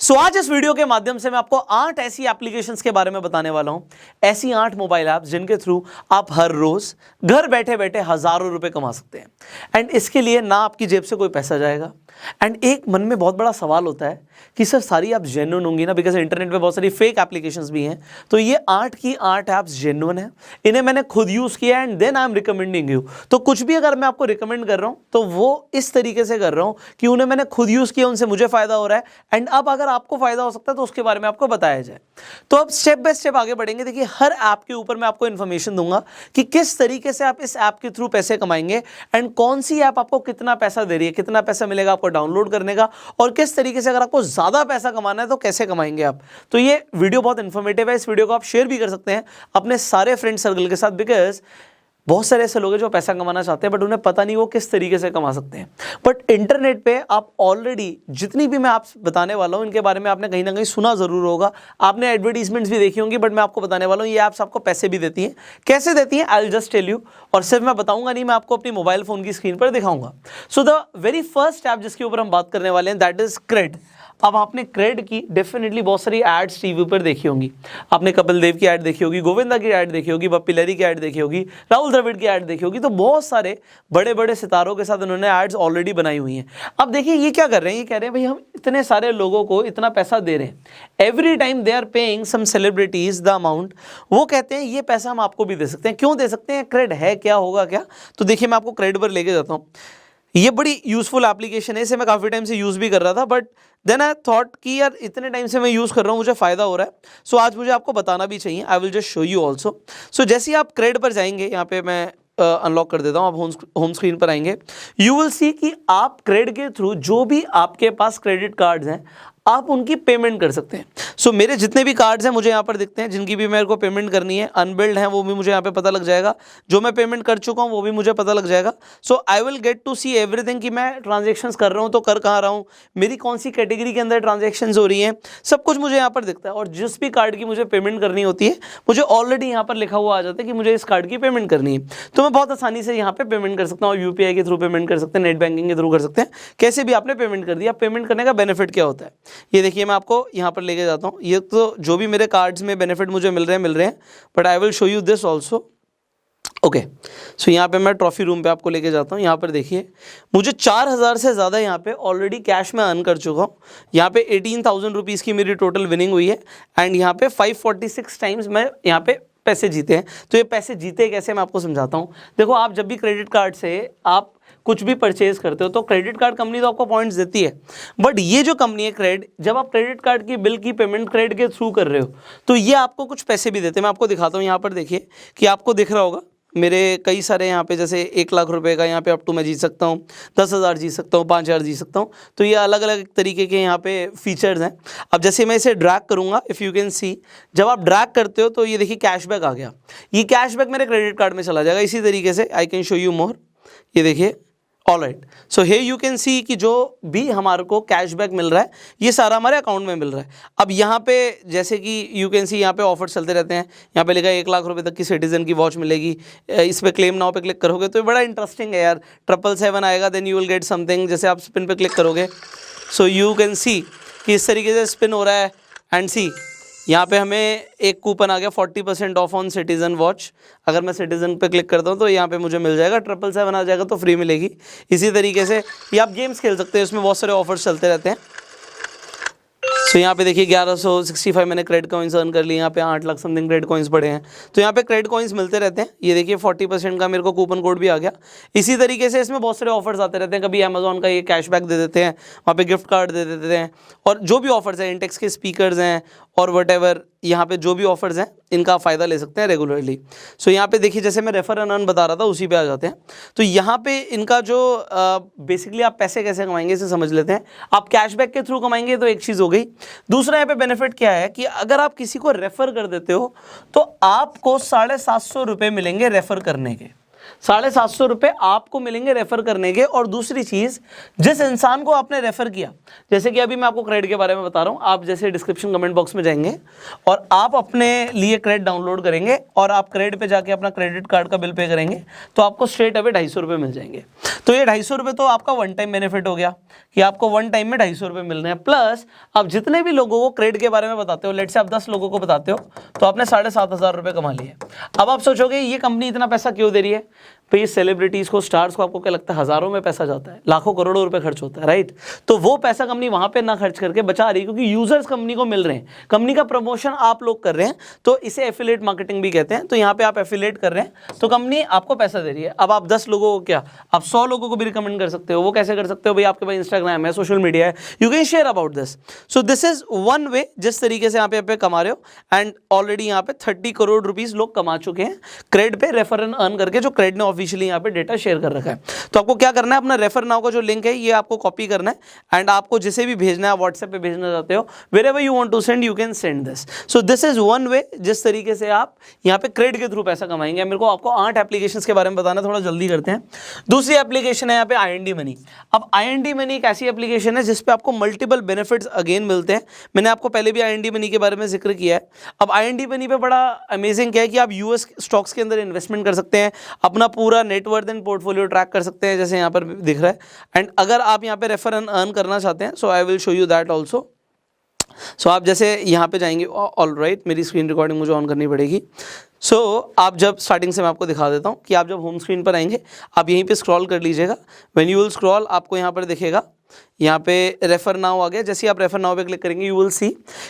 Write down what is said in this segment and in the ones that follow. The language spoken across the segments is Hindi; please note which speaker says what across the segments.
Speaker 1: सो आज इस वीडियो के माध्यम से मैं आपको 8 ऐसी एप्लीकेशंस के बारे में बताने वाला हूं, ऐसी 8 मोबाइल ऐप्स जिनके थ्रू आप हर रोज घर बैठे बैठे हजारों रुपए कमा सकते हैं। एंड इसके लिए ना आपकी जेब से कोई पैसा जाएगा। एंड एक मन में बहुत बड़ा सवाल होता है कि सर सारी ऐप्स जेन्युइन होंगी ना, बिकॉज इंटरनेट पे बहुत सारी फेक एप्लीकेशंस भी हैं। तो ये 8 की 8 ऐप्स जेन्युइन है, इन्हें मैंने खुद यूज किया and then I am recommending you. तो कुछ भी अगर मैं आपको रिकमेंड कर रहा हूं तो वो इस तरीके से कर रहा हूं कि उन्हें मैंने खुद यूज किया, उनसे मुझे फायदा हो रहा है एंड अब अगर आपको फायदा हो सकता है तो उसके बारे में आपको बताया जाए। तो अब स्टेप बाय स्टेप आगे बढ़ेंगे। देखिए, हर ऐप के ऊपर मैं आपको इन्फॉर्मेशन दूंगा कि किस तरीके से आप इस ऐप के थ्रू पैसे कमाएंगे एंड कौन सी ऐप आपको कितना पैसा दे रही है, कितना पैसा मिलेगा आपको डाउनलोड करने का, और किस तरीके से अगर आपको ज्यादा पैसा कमाना है तो कैसे कमाएंगे आप। तो ये वीडियो बहुत इन्फॉर्मेटिव है, इस वीडियो को आप शेयर भी कर सकते हैं अपने सारे फ्रेंड सर्कल के साथ, बिकॉज बहुत सारे ऐसे लोग हैं जो पैसा कमाना चाहते हैं बट उन्हें पता नहीं वो किस तरीके से कमा सकते हैं। बट इंटरनेट पे आप ऑलरेडी जितनी भी मैं आप बताने वाला हूं इनके बारे में आपने कहीं ना कहीं सुना जरूर होगा, आपने एडवर्टीजमेंट्स भी देखी होंगी, बट मैं आपको बताने वाला हूं ये ऐप्स आपको पैसे भी देती हैं। कैसे देती हैं I will just tell you, और सिर्फ मैं बताऊंगा नहीं, मैं आपको अपनी मोबाइल फोन की स्क्रीन पर दिखाऊंगा। So the very first app जिसके ऊपर हम बात करने वाले हैं दैट इज क्रेड। अब आपने क्रेड की डेफिनेटली बहुत सारी एड्स टीवी पर देखी होंगी। आपने कपिल देव की ऐड देखी होगी, गोविंदा की ऐड देखी होगी, बप्पी लहरी की ऐड देखी होगी, राहुल द्रविड़ की ऐड देखी होगी। तो बहुत सारे बड़े बड़े सितारों के साथ उन्होंने एड्स ऑलरेडी बनाई हुई हैं। अब देखिए ये क्या कर रहे हैं, ये कह रहे हैं भाई हम इतने सारे लोगों को इतना पैसा दे रहे हैं, every time they are paying some celebrities the amount. वो कहते हैं ये पैसा हम आपको भी दे सकते हैं। क्यों दे सकते हैं? क्रेड है क्या, होगा क्या? तो देखिए मैं आपको क्रेड पर लेके जाता हूँ। ये बड़ी यूजफुल एप्लीकेशन है, इसे मैं काफ़ी टाइम से यूज़ भी कर रहा था, बट देन आई थॉट कि यार इतने टाइम से मैं यूज़ कर रहा हूँ, मुझे फ़ायदा हो रहा है, सो आज मुझे आपको बताना भी चाहिए। I will just show you also. So जैसे ही आप क्रेड पर जाएंगे, यहाँ पे मैं अनलॉक कर देता हूँ, आप होम स्क्रीन पर आएंगे, यू विल सी कि आप क्रेड के थ्रू जो भी आपके पास क्रेडिट कार्ड्स हैं आप उनकी पेमेंट कर सकते हैं। सो मेरे जितने भी कार्ड्स हैं मुझे यहाँ पर दिखते हैं, जिनकी भी मेरे को पेमेंट करनी है, अनबिल्ड है वो भी मुझे यहाँ पे पता लग जाएगा, जो मैं पेमेंट कर चुका हूँ वो भी मुझे पता लग जाएगा। So I will get to see everything कि मैं ट्रांजेक्शन्स कर रहा हूँ तो कर कहाँ रहा हूँ, मेरी कौन सी कैटेगरी के अंदर ट्रांजेक्शन्स हो रही हैं, सब कुछ मुझे यहाँ पर दिखता है। और जिस भी कार्ड की मुझे पेमेंट करनी होती है मुझे ऑलरेडी यहाँ पर लिखा हुआ आ जाता है कि मुझे इस कार्ड की पेमेंट करनी है, तो मैं बहुत आसानी से यहाँ पे पेमेंट कर सकता हूँ। यूपीआई के थ्रू पेमेंट कर सकते हैं, नेट बैंकिंग के थ्रू कर सकते हैं, कैसे भी आपने पेमेंट कर दिया। पेमेंट करने का बेनिफिट क्या होता है ये देखिए, मैं आपको यहाँ पर लेके जाता हूँ। ये तो जो भी मेरे कार्ड्स में बेनिफिट मुझे मिल रहे हैं, but I will show you this also. Okay, so यहाँ पे मैं ट्रॉफी रूम पे आपको लेके जाता हूँ। यहाँ पर देखिए मुझे 4000 से ज़्यादा यहाँ पे ऑलरेडी कैश में अर्न कर चुका हूँ। यहाँ पे 18,000 रुपीज़ की मेरी टोटल विनिंग हुई है एंड यहाँ पे 546 टाइम्स मैं यहाँ पे पैसे जीते हैं। तो ये पैसे जीते कैसे मैं आपको समझाता हूँ। देखो, आप जब भी क्रेडिट कार्ड से आप कुछ भी परचेज करते हो तो क्रेडिट कार्ड कंपनी तो आपको पॉइंट्स देती है, बट ये जो कंपनी है क्रेड, जब आप क्रेडिट कार्ड की बिल की पेमेंट क्रेड के थ्रू कर रहे हो तो ये आपको कुछ पैसे भी देते हैं। मैं आपको दिखाता हूँ, यहाँ पर देखिए कि आपको दिख रहा होगा मेरे कई सारे यहाँ पे, जैसे 1 लाख रुपए का यहाँ पे अप टू मैं जीत सकता हूँ, 10,000 जीत सकता हूँ, 5,000 जीत सकता हूँ। तो ये अलग अलग तरीके के यहाँ पे फीचर्स हैं। अब जैसे मैं इसे ड्रैग करूँगा, इफ़ यू कैन सी, जब आप ड्रैग करते हो तो ये देखिए कैशबैक आ गया। ये कैशबैक मेरे क्रेडिट कार्ड में चला जाएगा। इसी तरीके से I can show you more, ये देखिए। Alright, so hey you can see कि जो भी हमारे को कैशबैक मिल रहा है ये सारा हमारे अकाउंट में मिल रहा है। अब यहाँ पे जैसे कि यू कैन सी यहाँ पे ऑफर चलते रहते हैं। यहाँ पे लिखा है 1 लाख रुपए तक की सिटीजन की वॉच मिलेगी। इस पे क्लेम नाउ पे क्लिक करोगे तो ये बड़ा इंटरेस्टिंग है यार। 777 आएगा, then you will get something. जैसे आप स्पिन पे क्लिक करोगे, सो यू कैन सी कि इस तरीके से स्पिन हो रहा है एंड सी यहाँ पे हमें एक कूपन आ गया 40% ऑफ ऑन सिटीजन वॉच। अगर मैं सिटीजन पे क्लिक करता हूँ तो यहाँ पे मुझे मिल जाएगा, 777 आ जाएगा तो फ्री मिलेगी। इसी तरीके से ये आप गेम्स खेल सकते हैं, इसमें बहुत सारे ऑफर्स चलते रहते हैं। सो यहाँ पे देखिए 1165 मैंने क्रेडिट कॉइन्स अर्न कर लिए। यहाँ पे 8 लाख समथिंग क्रेडिट कॉइन्स पड़े हैं। तो यहाँ पे क्रेडिट कॉइन्स मिलते रहते हैं। ये देखिए 40% का मेरे को कूपन कोड भी आ गया। इसी तरीके से इसमें बहुत सारे ऑफर्स आते रहते हैं। कभी अमेजोन का ये कैशबैक दे देते हैं, वहाँ पे गिफ्ट कार्ड दे देते हैं, और जो भी ऑफर्स हैं, इंटेक्स के स्पीकर्स हैं और वट यहाँ पे जो भी ऑफर्स हैं इनका फ़ायदा ले सकते हैं रेगुलरली। सो यहाँ पे देखिए जैसे मैं रेफर एंड अर्न बता रहा था उसी पे आ जाते हैं। तो यहाँ पे इनका जो बेसिकली आप पैसे कैसे कमाएंगे इसे समझ लेते हैं। आप कैशबैक के थ्रू कमाएंगे तो एक चीज़ हो गई। दूसरा यहाँ पे बेनिफिट क्या है कि अगर आप किसी को रेफर कर देते हो तो आपको 750 रुपये मिलेंगे रेफर करने के। ₹750 रुपये आपको मिलेंगे रेफर करने के। और दूसरी चीज, जिस इंसान को आपने रेफर किया, जैसे कि अभी मैं आपको क्रेडिट के बारे में बता रहा हूं, आप जैसे डिस्क्रिप्शन कमेंट बॉक्स में जाएंगे और आप अपने लिए क्रेडिट डाउनलोड करेंगे और आप क्रेडिट पे जाके अपना क्रेडिट कार्ड का बिल पे करेंगे तो आपको स्ट्रेट अवे ₹250 मिल जाएंगे। तो ये ₹250 तो आपका वन टाइम बेनिफिट हो गया कि आपको वन टाइम में ₹250 मिल रहे हैं। प्लस आप जितने भी लोगों को क्रेडिट के बारे में बताते हो, लेट से आप 10 लोगों को बताते हो तो आपने ₹7,500 कमा लिए। अब आप सोचोगे ये कंपनी इतना पैसा क्यों दे रही है? भाई सेलिब्रिटीज को, स्टार्स को आपको क्या लगता है हजारों में पैसा जाता है, लाखों करोड़ों रुपए खर्च होता है, राइट? तो वो पैसा कंपनी वहां पे ना खर्च करके बचा रही है क्योंकि यूजर्स कंपनी को मिल रहे हैं, कंपनी का प्रमोशन आप लोग कर रहे हैं, तो इसे एफिलिएट मार्केटिंग भी कहते हैं। तो यहाँ पे आप एफिलिएट कर रहे हैं तो कंपनी आपको पैसा दे रही है। अब आप 10 लोगों को क्या, आप 100 लोगों को भी रिकमेंड कर सकते हो। वो कैसे कर सकते हो? भाई आपके पास इंस्टाग्राम है, सोशल मीडिया है, you can share about this. So this is one way जिस तरीके से यहाँ पे कमा रहे हो। एंड ऑलरेडी यहाँ पे 30 करोड़ रुपीज लोग कमा चुके हैं क्रेडिट पे रेफर एंड अर्न करके, जो क्रेडिट ने ऑफिशियली यहाँ पे डेटा शेयर कर रखा है। तो आपको क्या करना है, अपना रेफर नाउ का जो लिंक है ये आपको कॉपी करना है एंड आपको जिसे भी भेजना है, व्हाट्सएप पे भेजना चाहते हो, wherever you want to send you can send this. So this is one way जिस तरीके से आप यहाँ पे क्रेडिट के थ्रू पैसा कमाएंगे। मेरे को आपको 8 एप्लीकेशंस के बारे में बताना, थोड़ा जल्दी करते हैं। दूसरी एप्लीकेशन है यहाँ पे IND मनी। अब IND मनी एक ऐसी एप्लीकेशन है जिसपे आपको मल्टीपल बेनिफिट्स अगेन मिलते हैं। मैंने आपको पहले भी IND मनी के बारे में जिक्र किया है। अब IND मनी पे बड़ा अमेजिंग क्या है कि आप US स्टॉक्स के अंदर इन्वेस्टमेंट कर सकते हैं, अपना पूरा नेटवर्थ एंड पोर्टफोलियो ट्रैक कर सकते हैं जैसे यहाँ पर दिख रहा है। एंड अगर आप यहाँ पे रेफर एंड अर्न करना चाहते हैं so I will show you that also. So आप जैसे यहाँ पे जाएंगे, ऑल राइट, मेरी स्क्रीन रिकॉर्डिंग मुझे ऑन करनी पड़ेगी। सो आप जब स्टार्टिंग से मैं आपको दिखा देता हूँ कि आप जब होम स्क्रीन पर आएंगे आप यहीं पे स्क्रॉल कर लीजिएगा। व्हेन यू विल स्क्रॉल आपको यहाँ पर दिखेगा, यहाँ पे रेफर नाउ आ गया। जैसे ही आप रेफर नाउ पे क्लिक करेंगे यू विल सी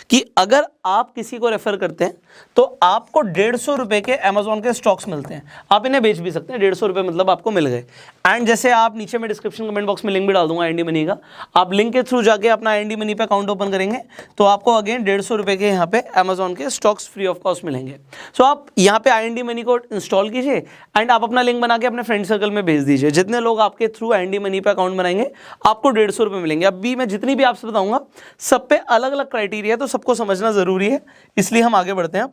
Speaker 1: कि अगर आप किसी को रेफर करते हैं तो आपको ₹150 के अमेजोन के स्टॉक्स मिलते हैं। आप इन्हें बेच भी सकते हैं, ₹150 मतलब आपको मिल गए। एंड जैसे आप नीचे में डिस्क्रिप्शन कमेंट बॉक्स में लिंक भी डाल दूंगा IND मनी का, आप लिंक के थ्रू जाके अपना IND मनी पे अकाउंट ओपन करेंगे तो आपको अगेन ₹150 के यहाँ पे अमेजोन के स्टॉक्स फ्री ऑफ कॉस्ट मिलेंगे। सो आप यहाँ पे IND मनी को इंस्टॉल कीजिए एंड आप अपना लिंक बना के अपने फ्रेंड सर्कल में भेज दीजिए। जितने लोग आपके थ्रू IND मनी पे अकाउंट बनाएंगे आपको ₹150 मिलेंगे। अभी मैं जितनी भी आपसे बताऊंगा सब पे अलग अलग क्राइटेरिया है, तो सबको समझना जरूरी है, इसलिए हम आगे बढ़ते हैं।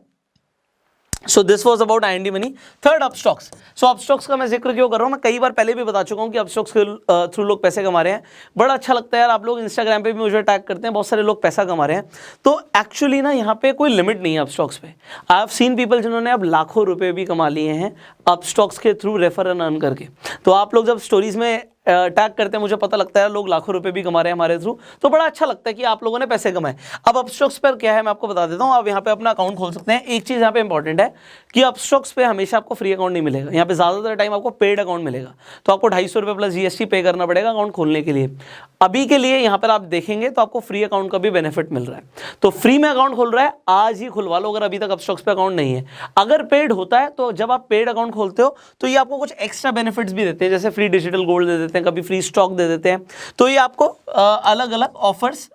Speaker 1: So this was about IND money. Third, Upstox. So Upstox का मैं जिक्र क्यों कर रहा हूँ, मैं कई बार पहले भी बता चुका हूँ कि अपस्टॉक्स के थ्रू लोग पैसे कमा रहे हैं। बड़ा अच्छा लगता है यार, आप लोग इंस्टाग्राम पे भी मुझे टैग करते हैं, बहुत सारे लोग पैसा कमा रहे हैं। तो एक्चुअली ना यहाँ पे कोई लिमिट नहीं है अपस्टॉक्स पे। आई हैव सीन पीपल जिन्होंने अब लाखों रुपए भी कमा लिए हैं अपस्टॉक्स के थ्रू रेफर एंड अर्न करके। तो आप लोग जब स्टोरीज में टैग करते हैं, मुझे पता लगता है लोग लाखों रुपए भी कमा रहे हैं हमारे थ्रू, तो बड़ा अच्छा लगता है कि आप लोगों ने पैसे कमाए। अब अपस्टॉक्स पर क्या है मैं आपको बता देता हूँ। आप यहाँ पे अपना अकाउंट खोल सकते हैं। एक चीज़ यहाँ पे इंपॉर्टेंट है कि अपस्टॉक्स पे हमेशा आपको फ्री अकाउंट नहीं मिलेगा, यहाँ पे ज़्यादातर टाइम आपको पेड अकाउंट मिलेगा। तो आपको ₹250 प्लस GST पे करना पड़ेगा अकाउंट खोलने के लिए। अभी के लिए यहाँ पर आप देखेंगे तो आपको फ्री अकाउंट का भी बेनिफिट मिल रहा है। तो फ्री में अकाउंट खोल रहा है, आज ही खुलवा लो अगर अभी तक अपस्टॉक्स पे अकाउंट नहीं है। अगर पेड होता है तो जब आप पेड अकाउंट खोलते हो तो ये आपको कुछ एक्स्ट्रा बेनिफिट्स भी देते हैं, जैसे फ्री डिजिटल गोल्ड दे देते हैं, कभी फ्री स्टॉक दे देते हैं। तो ये आपको अलग अलग ऑफर्स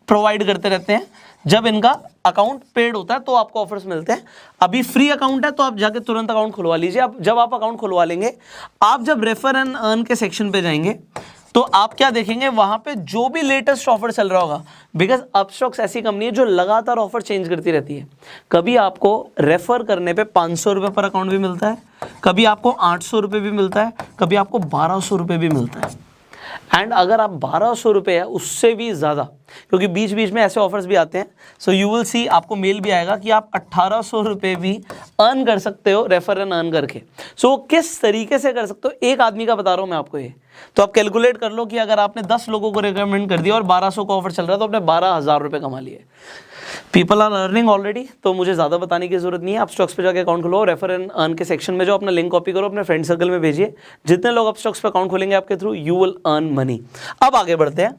Speaker 1: प्रोवाइड करते रहते हैं। जब इनका अकाउंट पेड होता है तो आपको ऑफर्स मिलते हैं। अभी फ्री अकाउंट है तो आप जाके तुरंत अकाउंट खुलवा लीजिए। अब जब आप अकाउंट खुलवा लेंगे, आप जब रेफर एंड अर्न के सेक्शन पे जाएंगे तो आप क्या देखेंगे, वहां पे जो भी लेटेस्ट ऑफर चल रहा होगा, बिकॉज अपस्टॉक्स ऐसी कंपनी है जो लगातार ऑफर चेंज करती रहती है। कभी आपको रेफर करने पे ₹500 पर अकाउंट भी मिलता है, कभी आपको ₹800 भी मिलता है, कभी आपको ₹1200 भी मिलता है। एंड अगर आप ₹1200 है उससे भी ज़्यादा, क्योंकि बीच बीच में ऐसे ऑफर्स भी आते हैं, सो यू विल सी, आपको मेल भी आएगा कि आप ₹1800 भी अर्न कर सकते हो रेफर एंड अर्न करके। सो किस तरीके से कर सकते हो, एक आदमी का बता रहा हूँ मैं आपको ये। तो आप कैलकुलेट कर लो कि अगर आपने 10 लोगों को रिकमेंड कर दिया और 1200 का ऑफर चल रहा है तो आपने ₹12,000 कमा लिए। पीपल आर अर्निंग ऑलरेडी, तो मुझे ज़्यादा बताने की जरूरत नहीं है। आप स्टॉक्स पे जाके अकाउंट खोलो, रेफर एंड अर्न के सेक्शन में जो अपना लिंक कॉपी करो, अपने फ्रेंड सर्कल में भेजिए। जितने लोग आप स्टॉक्स पे अकाउंट खोलेंगे आपके through, you will earn money. अब आगे बढ़ते हैं।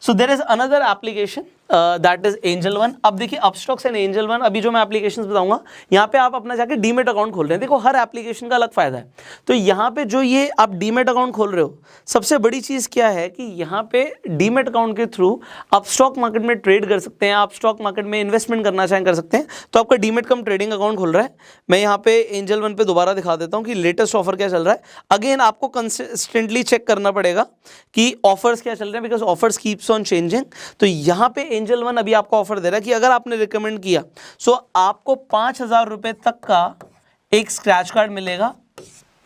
Speaker 1: So there is another application that is Angel One. अब देखिए अपस्टॉक्स एंड एंजल वन, अभी जो मैं एप्लीकेशंस बताऊंगा यहाँ पे आप अपना जाके डीमेट अकाउंट खोल रहे हैं। देखो हर एप्लीकेशन का अलग फायदा है। तो यहाँ पे जो ये आप डीमेट अकाउंट खोल रहे हो, सबसे बड़ी चीज़ क्या है कि यहाँ पे डीमेट अकाउंट के थ्रू आप स्टॉक मार्केट में ट्रेड कर सकते हैं, आप स्टॉक मार्केट में इन्वेस्टमेंट करना चाहें कर सकते हैं। तो आपका डीमेट कम ट्रेडिंग अकाउंट खुल रहा है। मैं यहाँ पे एंजल वन पे दोबारा दिखा देता हूँ कि लेटेस्ट ऑफर क्या चल रहा है। अगेन आपको कंसिस्टेंटली चेक करना पड़ेगा कि ऑफर्स क्या चल रहे हैं, because offers keeps on changing. तो यहाँ पे एंजल वन अभी आपको ऑफर दे रहा है कि अगर आपने रिकमेंड किया सो आपको ₹5000 तक का एक स्क्रैच कार्ड मिलेगा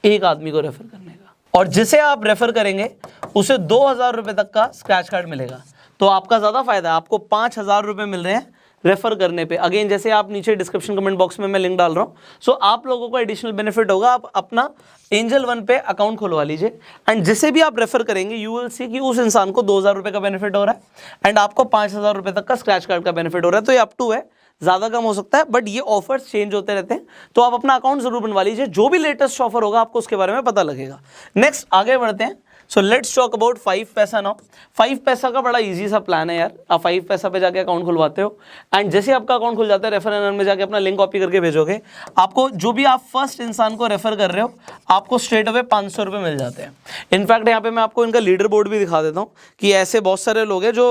Speaker 1: एक आदमी को रेफर करने का, और जिसे आप रेफर करेंगे उसे 2000 रुपये तक का स्क्रैच कार्ड मिलेगा। तो आपका ज़्यादा फायदा है, आपको 5000 रुपये मिल रहे हैं रेफर करने पे। अगेन जैसे आप नीचे डिस्क्रिप्शन कमेंट बॉक्स में मैं लिंक डाल रहा हूँ, सो आप लोगों को एडिशनल बेनिफिट होगा, आप अपना एंजल वन पे अकाउंट खुलवा लीजिए एंड जिसे भी आप रेफर करेंगे यू विल सी कि उस इंसान को 2000 रुपये का बेनिफिट हो रहा है एंड आपको 5000 रुपये तक का स्क्रैच कार्ड का बेनिफिट हो रहा है। तो ये अप टू है, ज़्यादा कम हो सकता है, बट ये ऑफर्स चेंज होते रहते हैं, तो आप अपना अकाउंट जरूर बनवा लीजिए। जो भी लेटेस्ट ऑफर होगा आपको उसके बारे में पता लगेगा। नेक्स्ट आगे बढ़ते हैं। सो लेट्स टॉक अबाउट 5 पैसा नाउ। 5 पैसा का बड़ा इजी सा प्लान है यार। आप 5 पैसा पे जाके अकाउंट खुलवाते हो एंड जैसे आपका अकाउंट खुल जाता है, रेफर एंड अर्न में जाके अपना लिंक कॉपी करके भेजोगे, आपको जो भी आप फर्स्ट इंसान को रेफर कर रहे हो आपको स्ट्रेट अवे 500 रुपये मिल जाते हैं। इनफैक्ट यहाँ पे मैं आपको इनका लीडर बोर्ड भी दिखा देता हूँ कि ऐसे बहुत सारे लोग हैं जो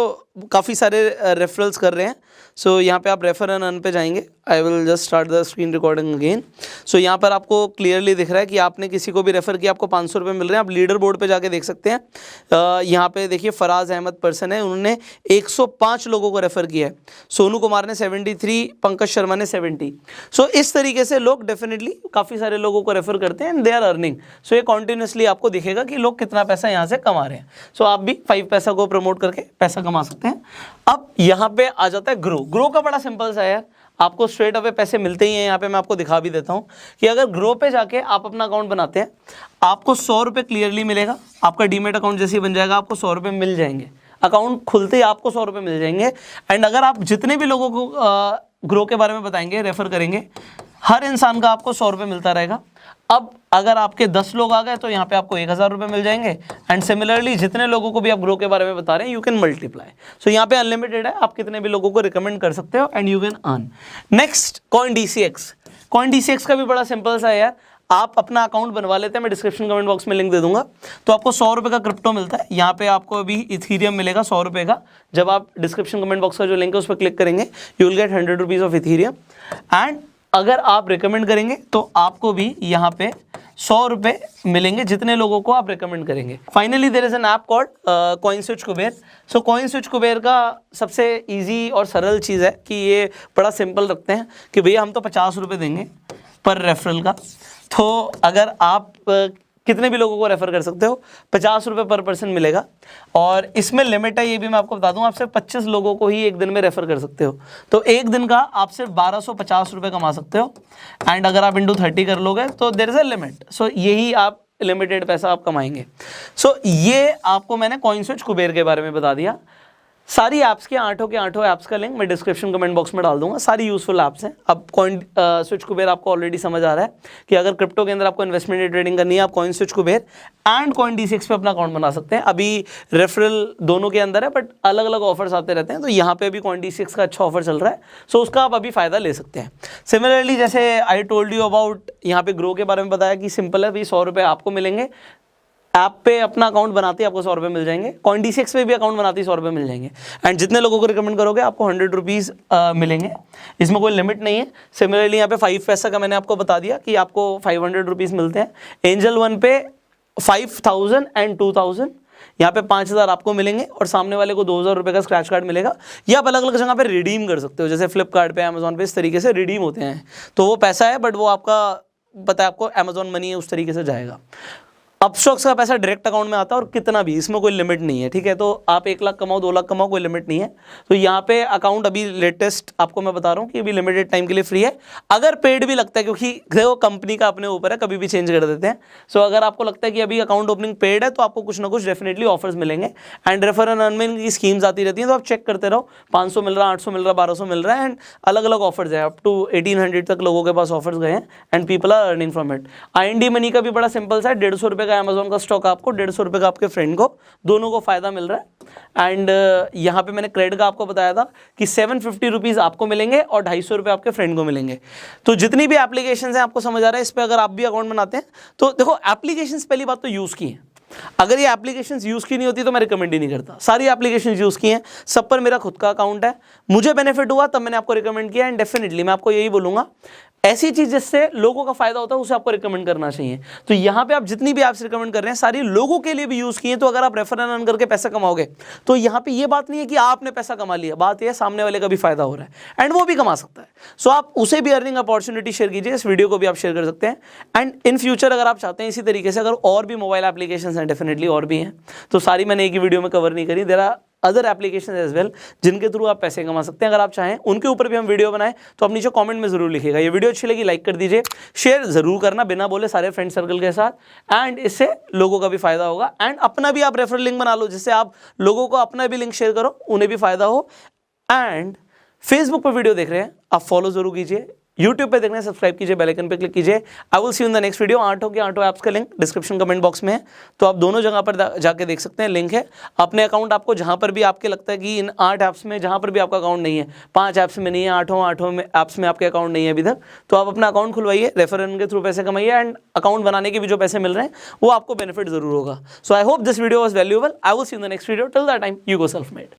Speaker 1: काफ़ी सारे रेफरल्स कर रहे हैं। सो यहाँ पे आप रेफर एंड अर्न पे जाएंगे। I will just start the screen recording again. So यहाँ पर आपको क्लियरली दिख रहा है कि आपने किसी को भी रेफर किया, आपको 500 रुपये मिल रहे हैं। आप लीडर बोर्ड पे जाके देख सकते हैं। यहाँ पे देखिए फराज अहमद पर्सन है, उन्होंने 105 लोगों को रेफर किया है। सोनू कुमार ने 73, पंकज शर्मा ने 70। सो इस तरीके से लोग डेफिनेटली काफ़ी सारे लोगों को रेफर करते हैं एंड दे आर अर्निंग। सो ये कॉन्टिन्यूसली आपको दिखेगा कि लोग कितना पैसा यहाँ से कमा रहे हैं। सो आप भी 5 पैसा को प्रमोट करके पैसा कमा सकते हैं। अब यहाँ पे आ जाता है ग्रो। ग्रो का बड़ा सिंपल सा है यार, आपको स्ट्रेट अवे पैसे मिलते ही हैं। यहाँ पे मैं आपको दिखा भी देता हूँ कि अगर ग्रो पे जाके आप अपना अकाउंट बनाते हैं, आपको 100 रुपये क्लियरली मिलेगा। आपका डीमेट अकाउंट जैसे ही बन जाएगा आपको 100 रुपये मिल जाएंगे। अकाउंट खुलते ही आपको 100 रुपये मिल जाएंगे। एंड अगर आप जितने भी लोगों को ग्रो के बारे में बताएंगे, रेफर करेंगे, हर इंसान का आपको 100 रुपये मिलता रहेगा। अब अगर आपके 10 लोग आ गए तो यहाँ पे आपको 1000 रुपये मिल जाएंगे। एंड सिमिलरली जितने लोगों को भी आप ग्रो के बारे में बता रहे हैं, यू कैन मल्टीप्लाई। सो यहाँ पे अनलिमिटेड है, आप कितने भी लोगों को रिकमेंड कर सकते हो and you can earn. Next coin DCX। Coin DCX का भी बड़ा सिंपल सा है यार। आप अपना अकाउंट बनवा लेते हैं, मैं डिस्क्रिप्शन कमेंट बॉक्स में लिंक दे दूंगा। तो आपको 100 रुपये का क्रिप्टो मिलता है। यहाँ पे आपको अभी इथीरियम मिलेगा 100 रुपये का। जब आप डिस्क्रिप्शन कमेंट बॉक्स का जो लिंक है उस पर क्लिक करेंगे, you will gate 100 rupees of Ethereum. And अगर आप रिकमेंड करेंगे तो आपको भी यहाँ पे 100 रुपये मिलेंगे जितने लोगों को आप रिकमेंड करेंगे। Finally there is an app called Coin Switch Kuber. सो कॉइन स्विच कुबेर का सबसे इजी और सरल चीज़ है कि ये बड़ा सिंपल रखते हैं कि भैया हम तो 50 रुपये देंगे पर रेफरल का। तो अगर आप कितने भी लोगों को रेफर कर सकते हो, 50 रुपये पर पर्सन मिलेगा। और इसमें लिमिट है, ये भी मैं आपको बता दूं, आप सिर्फ 25 लोगों को ही एक दिन में रेफर कर सकते हो। तो एक दिन का आप सिर्फ 1250 रुपये कमा सकते हो। एंड अगर आप इंटू 30 कर लोगे तो देयर इज अ लिमिट। सो यही आप लिमिटेड पैसा आप कमाएंगे। सो ये आपको मैंने कॉइन स्विच कुबेर के बारे में बता दिया। सारी ऐप्स के आठों ऐप्स का लिंक मैं डिस्क्रिप्शन कमेंट बॉक्स में डाल दूंगा। सारी यूजफुल ऐप्स हैं। अब कॉइन स्विच कुबेर आपको ऑलरेडी समझ आ रहा है कि अगर क्रिप्टो के अंदर आपको इन्वेस्टमेंट ट्रेडिंग करनी है, आप coin Switch Kuber and coin DCX पे अपना अकाउंट बना सकते हैं। अभी रेफरल दोनों के अंदर है, बट अलग अलग ऑफर्स आते रहते हैं। तो यहाँ पे अभी कॉइन DCX का अच्छा ऑफर चल रहा है, सो उसका आप अभी फ़ायदा ले सकते हैं। सिमिलरली जैसे आई टोल्ड यू अबाउट यहाँ पे ग्रो के बारे में बताया कि सिंपल है भाई, 100 रुपये आपको मिलेंगे। ऐप पे अपना अकाउंट बनाते ही आपको 100 रुपये मिल जाएंगे। कॉइन DCX पे भी अकाउंट बनाते ही 100 रुपये मिल जाएंगे। एंड जितने लोगों को रिकमेंड करोगे आपको 100 रुपीज़ मिलेंगे। इसमें कोई लिमिट नहीं है। सिमिलरली यहाँ पे 5 पैसा का मैंने आपको बता दिया कि आपको 500 रुपीज़ मिलते हैं। एंजल वन पे 5000 एंड 2000, यहाँ पे 5000 आपको मिलेंगे और सामने वाले को 2000 रुपये का स्क्रैच कार्ड मिलेगा। ये आप अलग अलग जगह पे रिडीम कर सकते हो, जैसे फ्लिपकार्ट पे, अमेजोन पे, इस तरीके से रिडीम होते हैं। तो वो पैसा है, बट वो आपका पता है, आपको अमेजोन मनी है, उस तरीके से जाएगा। अपस्टॉक्स का पैसा डायरेक्ट अकाउंट में आता है और कितना भी, इसमें कोई लिमिट नहीं है, ठीक है। तो आप 1 लाख कमाओ, 2 लाख कमाओ, कोई लिमिट नहीं है। तो यहाँ पे अकाउंट अभी लेटेस्ट आपको मैं बता रहा हूँ कि अभी लिमिटेड टाइम के लिए फ्री है। अगर पेड भी लगता है, क्योंकि देखो कंपनी का अपने ऊपर है, कभी भी चेंज कर देते हैं। सो अगर आपको लगता है कि अभी अकाउंट ओपनिंग पेड है तो आपको कुछ ना कुछ डेफिनेटली ऑफर्स मिलेंगे। एंड रेफर एंड अर्न में की स्कीम्स आती रहती हैं, तो आप चेक करते रहो। 500 मिल रहा है, 800 मिल रहा है, 1200 मिल रहा है। एंड अलग अलग ऑफर्स है, अप टू 1800 तक लोगों के पास ऑफर्स गए हैं and people are earning from it. IND money का भी बड़ा सिंपल सा है। 150 रुपये का अमेजोन का स्टॉक आपको, 150 रुपये का आपके फ्रेंड को, दोनों को फायदा मिल रहा है। एंड यहाँ पे मैंने क्रेडिट का आपको बताया था कि 750 रुपीज़ आपको मिलेंगे और 250 रुपये आपके फ्रेंड को मिलेंगे। तो जितनी भी एप्लीकेशंस हैं, आपको समझ आ रहा है, इस पर अगर आप भी अकाउंट बनाते हैं तो देखो एप्लीकेशंस पहली बात तो यूज़ की है। अगर ये एप्लीकेशंस यूज़ की नहीं होती तो मैं रिकमेंड ही नहीं करता। सारी एप्लीकेशंस यूज़ की हैं, सब पर मेरा खुद का अकाउंट है, मुझे बेनिफिट हुआ तब मैंने आपको रिकमेंड किया। एंड डेफिनेटली मैं आपको यही बोलूँगा, ऐसी चीज़ जिससे लोगों का फायदा होता है उसे आपको रिकमेंड करना चाहिए। तो यहाँ पे आप जितनी भी ऐप्स रिकमेंड कर रहे हैं सारी लोगों के लिए भी यूज़ की हैं। तो अगर आप रेफर एंड अर्न करके पैसा कमाओगे तो यहाँ पे ये बात नहीं है कि आपने पैसा कमा लिया, बात यह है सामने वाले का भी फायदा हो रहा है एंड वो भी कमा सकता है। सो आप उसे भी अर्निंग अपॉर्चुनिटी शेयर कीजिए, इस वीडियो को भी आप शेयर कर सकते हैं। एंड इन फ्यूचर अगर आप चाहते हैं इसी तरीके से, अगर और भी मोबाइल एप्लीकेशंस हैं, डेफिनेटली और भी हैं, तो सारी मैंने एक ही वीडियो में कवर नहीं करी, there are other application as well जिनके थ्रू आप पैसे कमा सकते हैं। अगर आप चाहें उनके ऊपर भी हम वीडियो बनाएं तो आप नीचे कमेंट में जरूर लिखिएगा। ये वीडियो अच्छी लगी लाइक कर दीजिए, शेयर जरूर करना बिना बोले सारे फ्रेंड सर्कल के साथ, एंड इससे लोगों का भी फायदा होगा। एंड अपना भी आप रेफरल लिंक बना लो जिससे आप लोगों को अपना भी लिंक शेयर करो, उन्हें भी फायदा हो। एंड फेसबुक पर वीडियो देख रहे हैं आप फॉलो जरूर कीजिए, यूट्यूब पे देखना है सब्सक्राइब कीजिए, बेल आइकन पे क्लिक कीजिए। आई will see you in the next video. Onto की आंटो ऐप्स का लिंक डिस्क्रिप्शन कमेंट बॉक्स में है, तो आप दोनों जगह पर जाके देख सकते हैं, लिंक है। अपने अकाउंट आपको जहां पर भी आपके लगता है कि इन 8 ऐप्स में जहां पर भी आपका अकाउंट नहीं है, 5 ऐप्स में नहीं है, 8 में ऐप्स में आपके अकाउंट नहीं है अभी तक, तो आप अपना अकाउंट खुलवाइए, रेफरल के थ्रू पैसे कमाइए एंड अकाउंट बनाने के भी जो पैसे मिल रहे हैं वो आपको बेनिफिट जरूर होगा। So I hope this video was valuable. I will see you in the next video. Till that time you go self made.